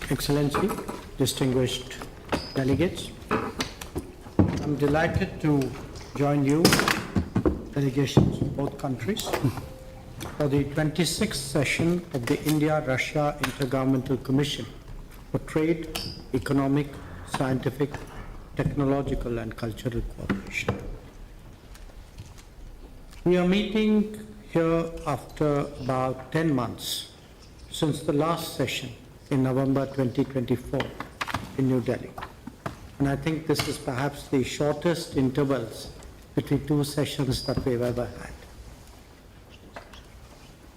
Excellency, distinguished delegates, I'm delighted to join you, delegations of both countries, for the 26th session of the India-Russia Intergovernmental Commission for Trade, Economic, Scientific, Technological and Cultural Cooperation. We are meeting here after about 10 months since the last session in November 2024 in New Delhi. And I think this is perhaps the shortest intervals between two sessions that we've ever had.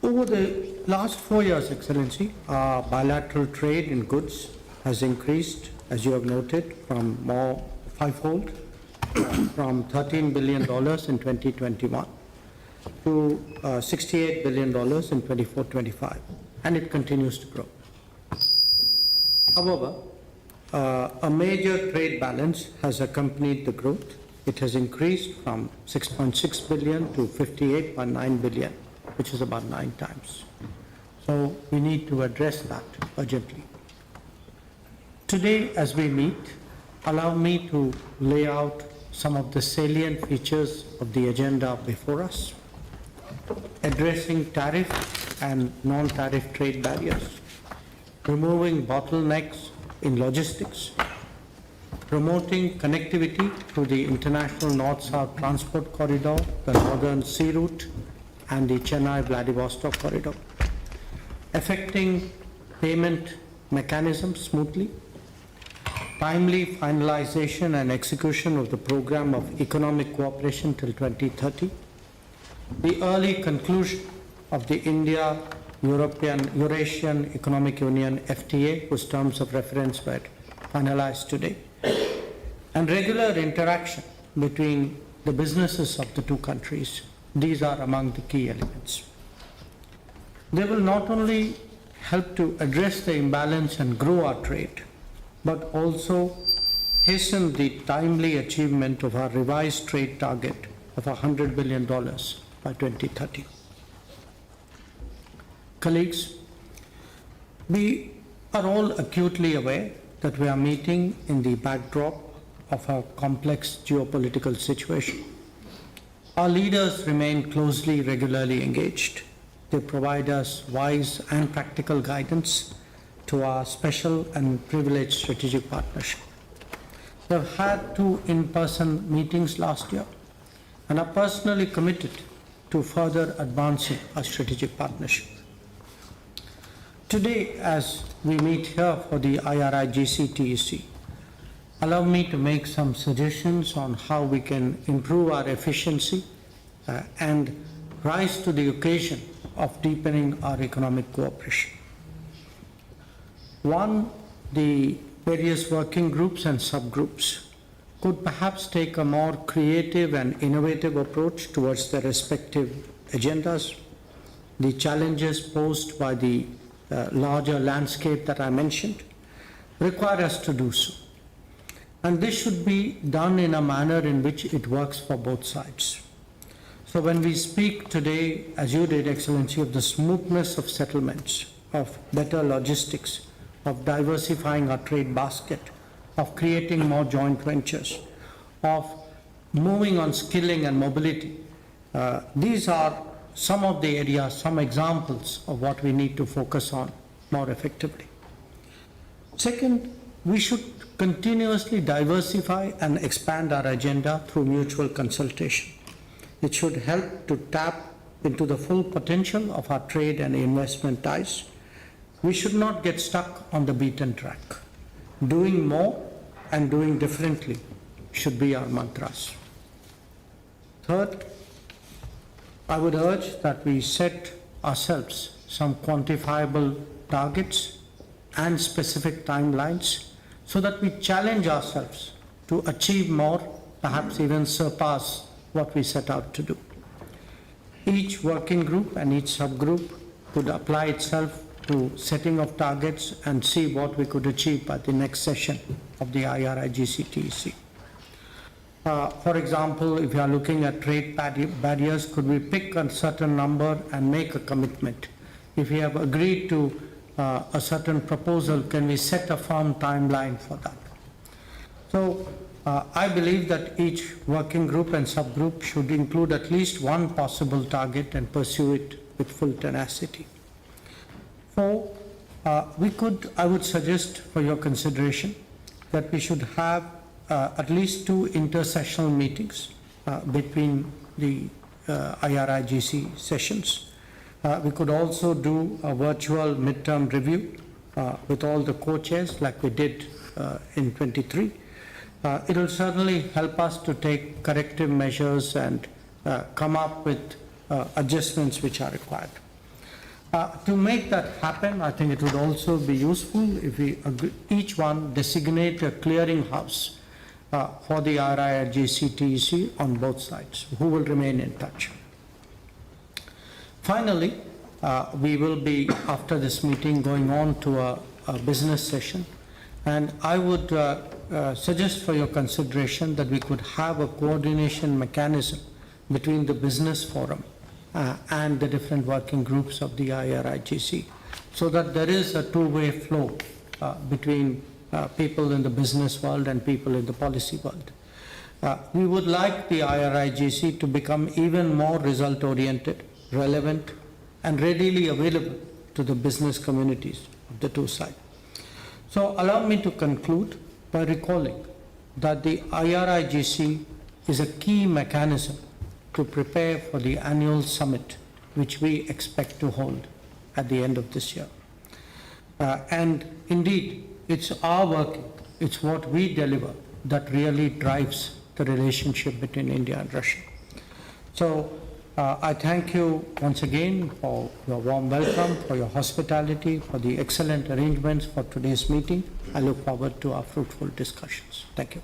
Over the last 4 years, Excellency, our bilateral trade in goods has increased, as you have noted, from fivefold, from $13 billion in 2021 to $68 billion in 24-25, and it continues to grow. However, a major trade balance has accompanied the growth. It has increased from 6.6 billion to 58.9 billion, which is about 9 times. So we need to address that urgently. Today, as we meet, allow me to lay out some of the salient features of the agenda before us, addressing tariff and non-tariff trade barriers, removing bottlenecks in logistics, promoting connectivity through the international North-South transport corridor, the Northern Sea Route, and the Chennai-Vladivostok corridor, effecting payment mechanisms smoothly, timely finalization and execution of the program of economic cooperation till 2030, the early conclusion of the Eurasian Economic Union FTA, whose terms of reference were finalized today, and regular interaction between the businesses of the two countries. These are among the key elements. They will not only help to address the imbalance and grow our trade, but also hasten the timely achievement of our revised trade target of $100 billion by 2030. Colleagues, we are all acutely aware that we are meeting in the backdrop of a complex geopolitical situation. Our leaders remain closely, regularly engaged. They provide us wise and practical guidance to our special and privileged strategic partnership. We have had 2 in-person meetings last year and are personally committed to further advancing our strategic partnership. Today, as we meet here for the IRIGC TEC, allow me to make some suggestions on how we can improve our efficiency and rise to the occasion of deepening our economic cooperation. One, the various working groups and subgroups could perhaps take a more creative and innovative approach towards their respective agendas. The challenges posed by the larger landscape that I mentioned require us to do so. And this should be done in a manner in which it works for both sides. So when we speak today, as you did, Excellency, of the smoothness of settlements, of better logistics, of diversifying our trade basket, of creating more joint ventures, of moving on skilling and mobility, these are some of the areas, some examples of what we need to focus on more effectively. Second, we should continuously diversify and expand our agenda through mutual consultation. It should help to tap into the full potential of our trade and investment ties. We should not get stuck on the beaten track. Doing more and doing differently should be our mantras. Third, I would urge that we set ourselves some quantifiable targets and specific timelines so that we challenge ourselves to achieve more, perhaps even surpass what we set out to do. Each working group and each subgroup could apply itself to setting of targets and see what we could achieve by the next session of the IRIGC TEC. For example, if you are looking at trade barriers, could we pick a certain number and make a commitment? If we have agreed to a certain proposal, can we set a firm timeline for that? So I believe that each working group and subgroup should include at least one possible target and pursue it with full tenacity. 4, I would suggest for your consideration that we should have at least 2 intersessional meetings between the IRIGC sessions. We could also do a virtual midterm review with all the co-chairs like we did in 23. It will certainly help us to take corrective measures and come up with adjustments which are required. To make that happen, I think it would also be useful if we each one designate a clearinghouse for the IRIGC TEC on both sides, who will remain in touch. Finally, we will be, after this meeting, going on to a business session, and I would suggest for your consideration that we could have a coordination mechanism between the business forum and the different working groups of the IRIGC, so that there is a two-way flow between people in the business world and people in the policy world. We would like the IRIGC to become even more result-oriented, relevant, and readily available to the business communities of the two sides. So allow me to conclude by recalling that the IRIGC is a key mechanism to prepare for the annual summit which we expect to hold at the end of this year. And indeed, it's our working, it's what we deliver that really drives the relationship between India and Russia. So I thank you once again for your warm welcome, for your hospitality, for the excellent arrangements for today's meeting. I look forward to our fruitful discussions. Thank you.